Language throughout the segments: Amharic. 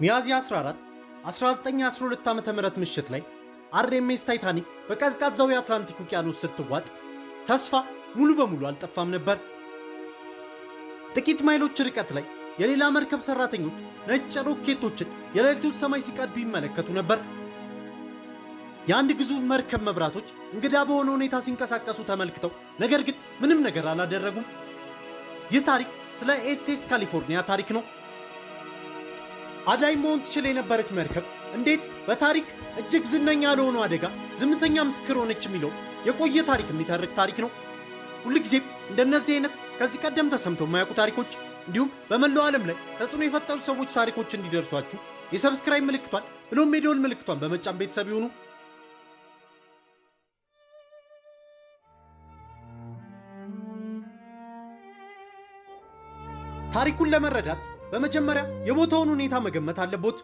ሚያዝያ 14 1912 ዓ.ም ምሽት ላይ አርኤምኤስ ታይታኒክ በቀዝቃዛው የአትላንቲክ ውቅያኖስ ስትዋጥ ተስፋ ሙሉ በሙሉ አልጠፋም ነበር። ጥቂት ማይሎች ርቀት ላይ የሌላ መርከብ ሰራተኞች ነጭ ሮኬቶችን የሌሊቱን ሰማይ ሲቀዱ ይመለከቱ ነበር። የአንድ ግዙፍ መርከብ መብራቶች እንግዳ በሆነ ሁኔታ ሲንቀሳቀሱ ተመልክተው ነገር ግን ምንም ነገር አላደረጉም። ይህ ታሪክ ስለ ኤስኤስ ካሊፎርኒያ ታሪክ ነው። አዳኝ መሆን ትችል የነበረች መርከብ እንዴት በታሪክ እጅግ ዝነኛ ለሆነ አደጋ ዝምተኛ ምስክር ሆነች የሚለው የቆየ ታሪክ የሚተርክ ታሪክ ነው። ሁልጊዜም እንደነዚህ አይነት ከዚህ ቀደም ተሰምተው የማያውቁ ታሪኮች እንዲሁም በመላው ዓለም ላይ ተጽዕኖ የፈጠሩ ሰዎች ታሪኮች እንዲደርሷችሁ የሰብስክራይብ ምልክቷን ብሎም የደወል ምልክቷን በመጫን ቤተሰብ ይሁኑ። ታሪኩን ለመረዳት በመጀመሪያ የቦታውን ሁኔታ መገመት አለቦት።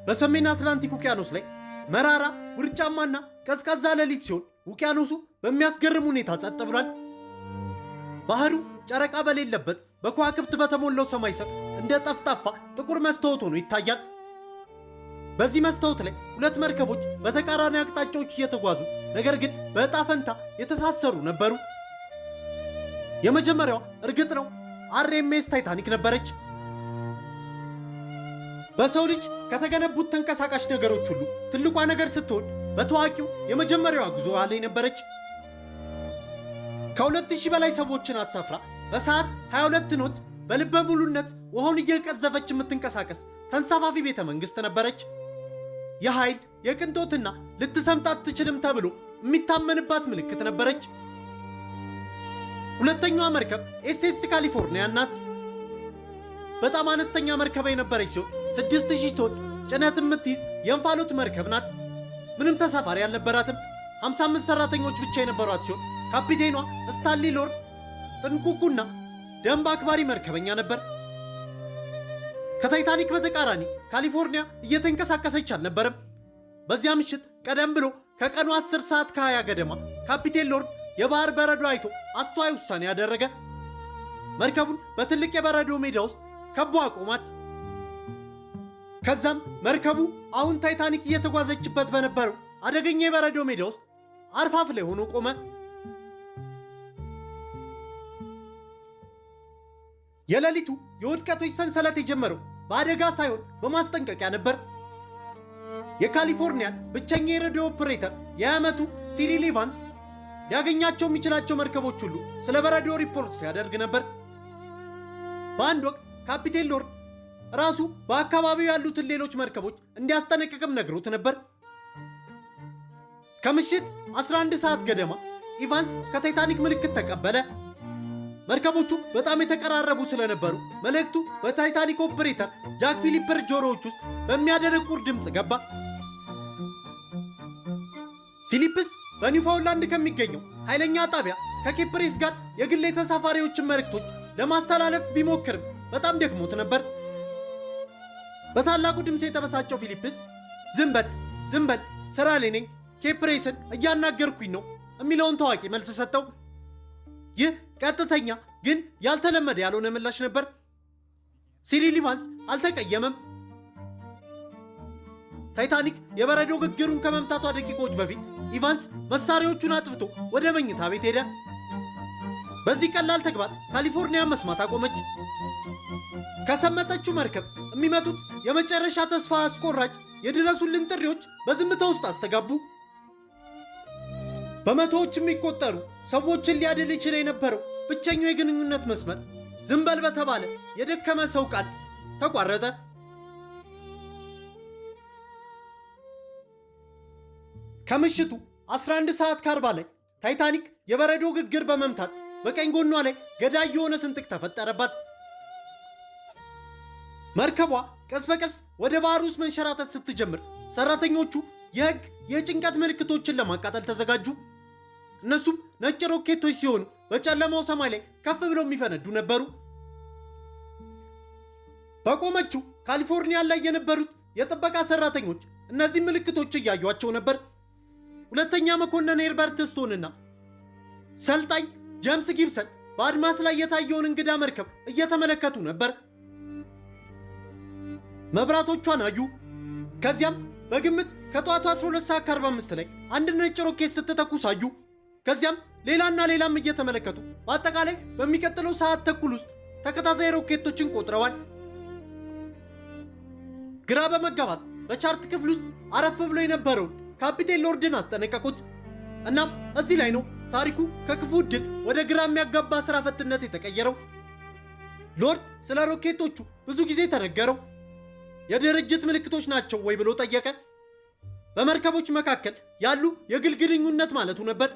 በሰሜን አትላንቲክ ውቅያኖስ ላይ መራራ ውርጫማና ቀዝቃዛ ሌሊት ሲሆን ውቅያኖሱ በሚያስገርም ሁኔታ ጸጥ ብሏል። ባህሩ ጨረቃ በሌለበት በከዋክብት በተሞላው ሰማይ ስር እንደ ጠፍጣፋ ጥቁር መስታወት ሆኖ ይታያል። በዚህ መስታወት ላይ ሁለት መርከቦች በተቃራኒ አቅጣጫዎች እየተጓዙ ነገር ግን በዕጣ ፈንታ የተሳሰሩ ነበሩ። የመጀመሪያዋ እርግጥ ነው አርኤምኤስ ታይታኒክ ነበረች። በሰው ልጅ ከተገነቡት ተንቀሳቃሽ ነገሮች ሁሉ ትልቋ ነገር ስትሆን በታዋቂው የመጀመሪያዋ ጉዞ ላይ ነበረች። ከ2000 በላይ ሰዎችን አሳፍራ በሰዓት 22 ኖት በልበ ሙሉነት ውሃውን እየቀዘፈች የምትንቀሳቀስ ተንሳፋፊ ቤተ መንግስት ነበረች። የኃይል የቅንጦትና ልትሰምጥ አትችልም ተብሎ የሚታመንባት ምልክት ነበረች። ሁለተኛዋ መርከብ ኤስኤስ ካሊፎርኒያ ናት። በጣም አነስተኛ መርከብ የነበረች ሲሆን 6000 ቶን ጭነት የምትይዝ የእንፋሎት መርከብ ናት። ምንም ተሳፋሪ አልነበራትም። 55 ሰራተኞች ብቻ የነበሯት ሲሆን ካፒቴኗ ስታንሊ ሎርድ ጥንቁቁና ደንብ አክባሪ መርከበኛ ነበር። ከታይታኒክ በተቃራኒ ካሊፎርኒያ እየተንቀሳቀሰች አልነበረም። በዚያ ምሽት ቀደም ብሎ ከቀኑ 10 ሰዓት ከ20 ገደማ ካፒቴን ሎርድ የባህር በረዶ አይቶ አስተዋይ ውሳኔ ያደረገ። መርከቡን በትልቅ የበረዶ ሜዳ ውስጥ ከቦ አቆማት። ከዛም መርከቡ አሁን ታይታኒክ እየተጓዘችበት በነበረው አደገኛ የበረዶ ሜዳ ውስጥ አርፋፍ ላይ ሆኖ ቆመ። የሌሊቱ የውድቀቶች ሰንሰለት የጀመረው በአደጋ ሳይሆን በማስጠንቀቂያ ነበር። የካሊፎርኒያን ብቸኛ የሬዲዮ ኦፕሬተር የዓመቱ ሲሪል ኢቫንስ ሊያገኛቸው የሚችላቸው መርከቦች ሁሉ ስለ በረዶ ሪፖርት ሲያደርግ ነበር። በአንድ ወቅት ካፒቴን ሎርድ ራሱ በአካባቢው ያሉትን ሌሎች መርከቦች እንዲያስጠነቅቅም ነግሮት ነበር። ከምሽት 11 ሰዓት ገደማ ኢቫንስ ከታይታኒክ ምልክት ተቀበለ። መርከቦቹ በጣም የተቀራረቡ ስለነበሩ መልእክቱ በታይታኒክ ኦፕሬተር ጃክ ፊሊፐር ጆሮዎች ውስጥ በሚያደነቁር ድምፅ ገባ። ፊሊፕስ በኒውፋውንላንድ ከሚገኘው ኃይለኛ ጣቢያ ከኬፕሬስ ጋር የግል ተሳፋሪዎችን መልእክቶች ለማስተላለፍ ቢሞክርም በጣም ደክሞት ነበር። በታላቁ ድምፅ የተበሳጨው ፊሊፕስ ዝም በል ስራ ላይ ነኝ፣ ኬፕሬስን እያናገርኩኝ ነው የሚለውን ታዋቂ መልስ ሰጠው። ይህ ቀጥተኛ ግን ያልተለመደ ያልሆነ ምላሽ ነበር። ሲሪል ኢቫንስ አልተቀየመም። ታይታኒክ የበረዶ ግግሩን ከመምታቷ ደቂቃዎች በፊት ኢቫንስ መሳሪያዎቹን አጥፍቶ ወደ መኝታ ቤት ሄደ። በዚህ ቀላል ተግባር ካሊፎርኒያ መስማት አቆመች። ከሰመጠችው መርከብ የሚመጡት የመጨረሻ ተስፋ አስቆራጭ የድረሱልን ጥሪዎች በዝምታ ውስጥ አስተጋቡ። በመቶዎች የሚቆጠሩ ሰዎችን ሊያድል ይችል የነበረው ብቸኛው የግንኙነት መስመር ዝም በል በተባለ የደከመ ሰው ቃል ተቋረጠ። ከምሽቱ 11 ሰዓት ከ40 ላይ ታይታኒክ የበረዶ ግግር በመምታት በቀኝ ጎኗ ላይ ገዳይ የሆነ ስንጥቅ ተፈጠረባት። መርከቧ ቀስ በቀስ ወደ ባህር ውስጥ መንሸራተት ስትጀምር ሰራተኞቹ የህግ የጭንቀት ምልክቶችን ለማቃጠል ተዘጋጁ። እነሱም ነጭ ሮኬቶች ሲሆኑ በጨለማው ሰማይ ላይ ከፍ ብለው የሚፈነዱ ነበሩ። በቆመችው ካሊፎርኒያ ላይ የነበሩት የጥበቃ ሰራተኞች እነዚህ ምልክቶች እያዩቸው ነበር። ሁለተኛ መኮንን ሄርበርት ስቶንና ሰልጣኝ ጄምስ ጊብሰን በአድማስ ላይ የታየውን እንግዳ መርከብ እየተመለከቱ ነበር። መብራቶቿን አዩ። ከዚያም በግምት ከጠዋቱ 12:45 ላይ አንድ ነጭ ሮኬት ስትተኩስ አዩ። ከዚያም ሌላና ሌላም እየተመለከቱ በአጠቃላይ በሚቀጥለው ሰዓት ተኩል ውስጥ ተከታታይ ሮኬቶችን ቆጥረዋል። ግራ በመጋባት በቻርት ክፍል ውስጥ አረፍ ብሎ የነበረውን ካፒቴን ሎርድን አስጠነቀቁት። እናም እዚህ ላይ ነው ታሪኩ ከክፉ ዕድል ወደ ግራ የሚያጋባ ስራ ፈትነት የተቀየረው። ሎርድ ስለ ሮኬቶቹ ብዙ ጊዜ ተነገረው። የድርጅት ምልክቶች ናቸው ወይ ብሎ ጠየቀ። በመርከቦች መካከል ያሉ የግል ግንኙነት ማለቱ ነበር።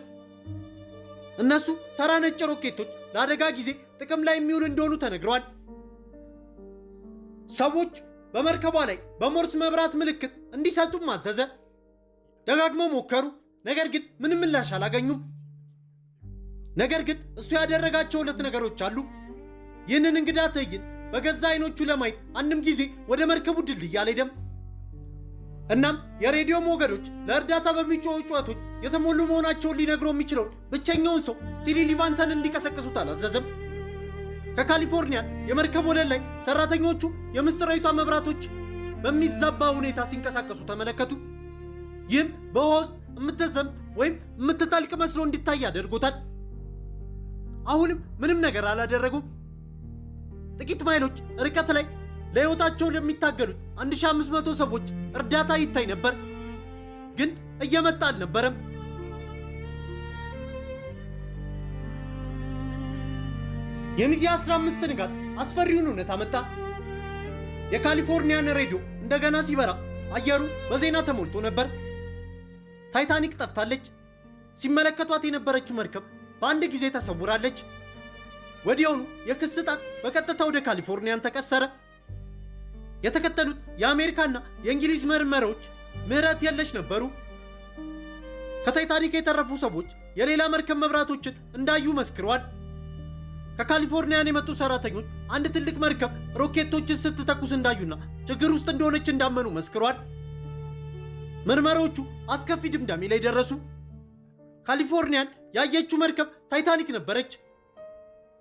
እነሱ ተራ ነጭ ሮኬቶች ለአደጋ ጊዜ ጥቅም ላይ የሚውል እንደሆኑ ተነግረዋል። ሰዎች በመርከቧ ላይ በሞርስ መብራት ምልክት እንዲሰጡም አዘዘ። ደጋግመው ሞከሩ፣ ነገር ግን ምንም ምላሽ አላገኙም። ነገር ግን እሱ ያደረጋቸው 2 ነገሮች አሉ። ይህንን እንግዳ ትዕይንት በገዛ አይኖቹ ለማየት አንድም ጊዜ ወደ መርከቡ ድልድይ አልሄደም። እናም የሬዲዮ ሞገዶች ለእርዳታ በሚጮሁ ጩኸቶች የተሞሉ መሆናቸውን ሊነግረው የሚችለውን ብቸኛውን ሰው ሲሪል ኢቫንሰን እንዲቀሰቅሱት አላዘዘም። ከካሊፎርኒያ የመርከብ ወለል ላይ ሰራተኞቹ የምስጢራዊቷ መብራቶች በሚዛባ ሁኔታ ሲንቀሳቀሱ ተመለከቱ። ይህም በውሃ ውስጥ የምትዘንብ ወይም የምትጠልቅ መስሎ እንዲታይ ያደርጎታል። አሁንም ምንም ነገር አላደረጉም። ጥቂት ማይሎች ርቀት ላይ ለሕይወታቸው ለሚታገሉት 1500 ሰዎች እርዳታ ይታይ ነበር፣ ግን እየመጣ አልነበረም። የሚያዝያ 15 ንጋት አስፈሪውን እውነት አመጣ። የካሊፎርኒያን ሬዲዮ እንደገና ሲበራ አየሩ በዜና ተሞልቶ ነበር። ታይታኒክ ጠፍታለች። ሲመለከቷት የነበረችው መርከብ በአንድ ጊዜ ተሰውራለች። ወዲያውኑ የክስ ጣት በቀጥታ ወደ ካሊፎርኒያን ተቀሰረ። የተከተሉት የአሜሪካና የእንግሊዝ ምርመራዎች ምህረት የለሽ ነበሩ። ከታይታኒክ የተረፉ ሰዎች የሌላ መርከብ መብራቶችን እንዳዩ መስክረዋል። ከካሊፎርኒያን የመጡ ሰራተኞች አንድ ትልቅ መርከብ ሮኬቶችን ስትተኩስ እንዳዩና ችግር ውስጥ እንደሆነች እንዳመኑ መስክረዋል። ምርመራዎቹ አስከፊ ድምዳሜ ላይ ደረሱ። ካሊፎርኒያን ያየችው መርከብ ታይታኒክ ነበረች።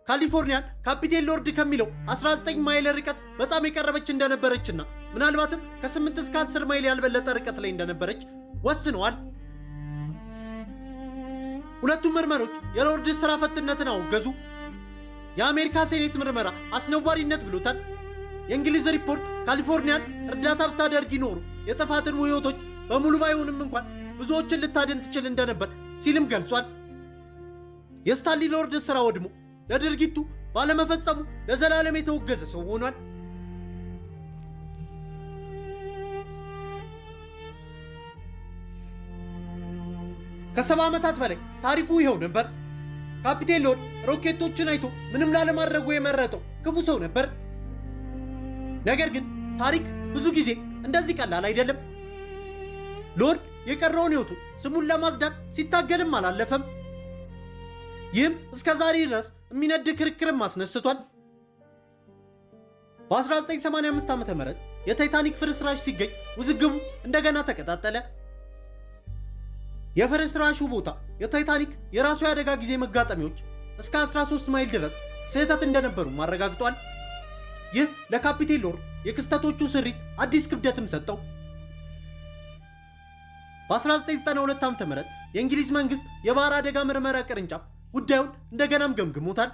ካሊፎርኒያን ካፒቴን ሎርድ ከሚለው 19 ማይል ርቀት በጣም የቀረበች እንደነበረችና ምናልባትም ከ8 እስከ 10 ማይል ያልበለጠ ርቀት ላይ እንደነበረች ወስነዋል። ሁለቱም ምርመሮች የሎርድ ስራ ፈትነትን አወገዙ። የአሜሪካ ሴኔት ምርመራ አስነዋሪነት ብሎታል። የእንግሊዝ ሪፖርት ካሊፎርኒያን እርዳታ ብታደርግ ይኖሩ የጥፋትን ሕይወቶች በሙሉ ባይሆንም እንኳን ብዙዎችን ልታድን ትችል እንደነበር ሲልም ገልጿል። የስታንሊ ሎርድ ስራ ወድሞ ለድርጊቱ ባለመፈጸሙ ለዘላለም የተወገዘ ሰው ሆኗል። ከ70 ዓመታት በላይ ታሪኩ ይኸው ነበር። ካፒቴን ሎርድ ሮኬቶችን አይቶ ምንም ላለማድረጉ የመረጠው ክፉ ሰው ነበር። ነገር ግን ታሪክ ብዙ ጊዜ እንደዚህ ቀላል አይደለም። ሎርድ የቀረውን ሕይወቱ ስሙን ለማጽዳት ሲታገልም አላለፈም። ይህም እስከ ዛሬ ድረስ የሚነድ ክርክርም አስነስቷል። በ1985 ዓ.ም የታይታኒክ ፍርስራሽ ሲገኝ ውዝግቡ እንደገና ተቀጣጠለ። የፍርስራሹ ቦታ የታይታኒክ የራሱ የአደጋ ጊዜ መጋጠሚያዎች እስከ 13 ማይል ድረስ ስህተት እንደነበሩ አረጋግጧል። ይህ ለካፒቴን ሎርድ የክስተቶቹ ስሪት አዲስ ክብደትም ሰጠው። በ1992 ዓ.ም የእንግሊዝ መንግስት የባህር አደጋ ምርመራ ቅርንጫፍ ጉዳዩን እንደገናም ገምግሞታል።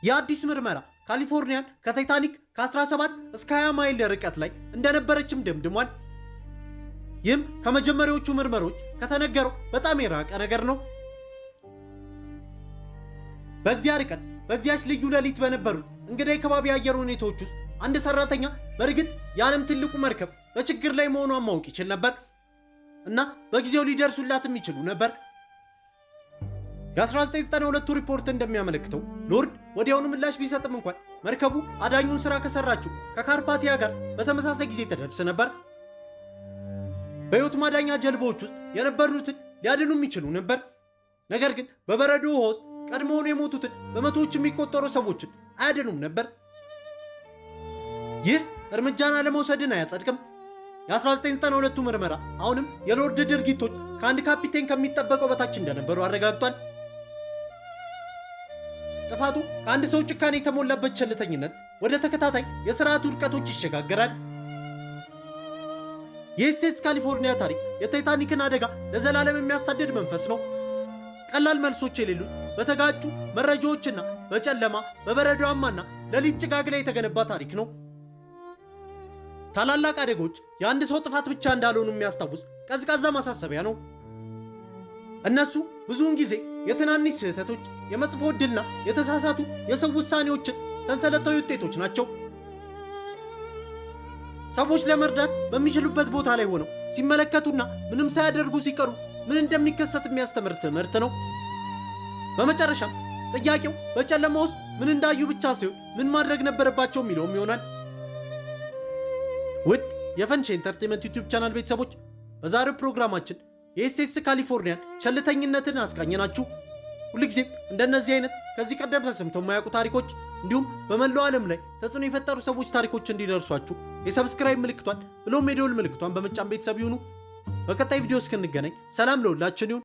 የአዲስ ምርመራ ካሊፎርኒያን ከታይታኒክ ከ17 እስከ 20 ማይል ርቀት ላይ እንደነበረችም ደምድሟል። ይህም ከመጀመሪያዎቹ ምርመሮች ከተነገረው በጣም የራቀ ነገር ነው። በዚያ ርቀት በዚያች ልዩ ሌሊት በነበሩት እንግዳ የከባቢ አየር ሁኔታዎች ውስጥ አንድ ሰራተኛ በእርግጥ የዓለም ትልቁ መርከብ በችግር ላይ መሆኗን ማወቅ ይችል ነበር እና በጊዜው ሊደርሱላትም ይችሉ ነበር። የ1992 ሪፖርት እንደሚያመለክተው ሎርድ ወዲያውኑ ምላሽ ቢሰጥም እንኳን መርከቡ አዳኙን ስራ ከሰራችው ከካርፓቲያ ጋር በተመሳሳይ ጊዜ ተደርስ ነበር። በሕይወት ማዳኛ ጀልባዎች ውስጥ የነበሩትን ሊያድኑም ይችሉ ነበር። ነገር ግን በበረዶ ውሃ ውስጥ ቀድሞውኑ የሞቱትን በመቶዎች የሚቆጠሩ ሰዎችን አያድኑም ነበር። ይህ እርምጃን አለመውሰድን አያጸድቅም። የ1992 ምርመራ አሁንም የሎርድ ድርጊቶች ከአንድ ካፒቴን ከሚጠበቀው በታች እንደነበሩ አረጋግጧል። ጥፋቱ ከአንድ ሰው ጭካኔ የተሞላበት ቸልተኝነት ወደ ተከታታይ የሥርዓቱ ውድቀቶች ይሸጋገራል። የኤስኤስ ካሊፎርኒያ ታሪክ የታይታኒክን አደጋ ለዘላለም የሚያሳድድ መንፈስ ነው። ቀላል መልሶች የሌሉት በተጋጩ መረጃዎችና በጨለማ በበረዷማና ሌሊት ጭጋግ ላይ የተገነባ ታሪክ ነው። ታላላቅ አደጋዎች የአንድ ሰው ጥፋት ብቻ እንዳልሆኑ የሚያስታውስ ቀዝቃዛ ማሳሰቢያ ነው። እነሱ ብዙውን ጊዜ የትናንሽ ስህተቶች፣ የመጥፎ ዕድልና የተሳሳቱ የሰው ውሳኔዎችን ሰንሰለታዊ ውጤቶች ናቸው። ሰዎች ለመርዳት በሚችሉበት ቦታ ላይ ሆነው ሲመለከቱና ምንም ሳያደርጉ ሲቀሩ ምን እንደሚከሰት የሚያስተምር ትምህርት ነው። በመጨረሻም ጥያቄው በጨለማ ውስጥ ምን እንዳዩ ብቻ ሳይሆን ምን ማድረግ ነበረባቸው የሚለውም ይሆናል። ውድ የፈንሽ ኢንተርቴይንመንት ዩቲዩብ ቻናል ቤተሰቦች በዛሬው ፕሮግራማችን የኤስኤስ ካሊፎርኒያን ቸልተኝነትን አስቃኘናችሁ። ሁልጊዜም እንደነዚህ አይነት ከዚህ ቀደም ተሰምተው የማያውቁ ታሪኮች እንዲሁም በመላው ዓለም ላይ ተጽዕኖ የፈጠሩ ሰዎች ታሪኮች እንዲደርሷችሁ የሰብስክራይብ ምልክቷን ብሎም የደወል ምልክቷን በመጫን ቤተሰብ ይሁኑ። በቀጣይ ቪዲዮ እስክንገናኝ ሰላም ለሁላችን ይሁን።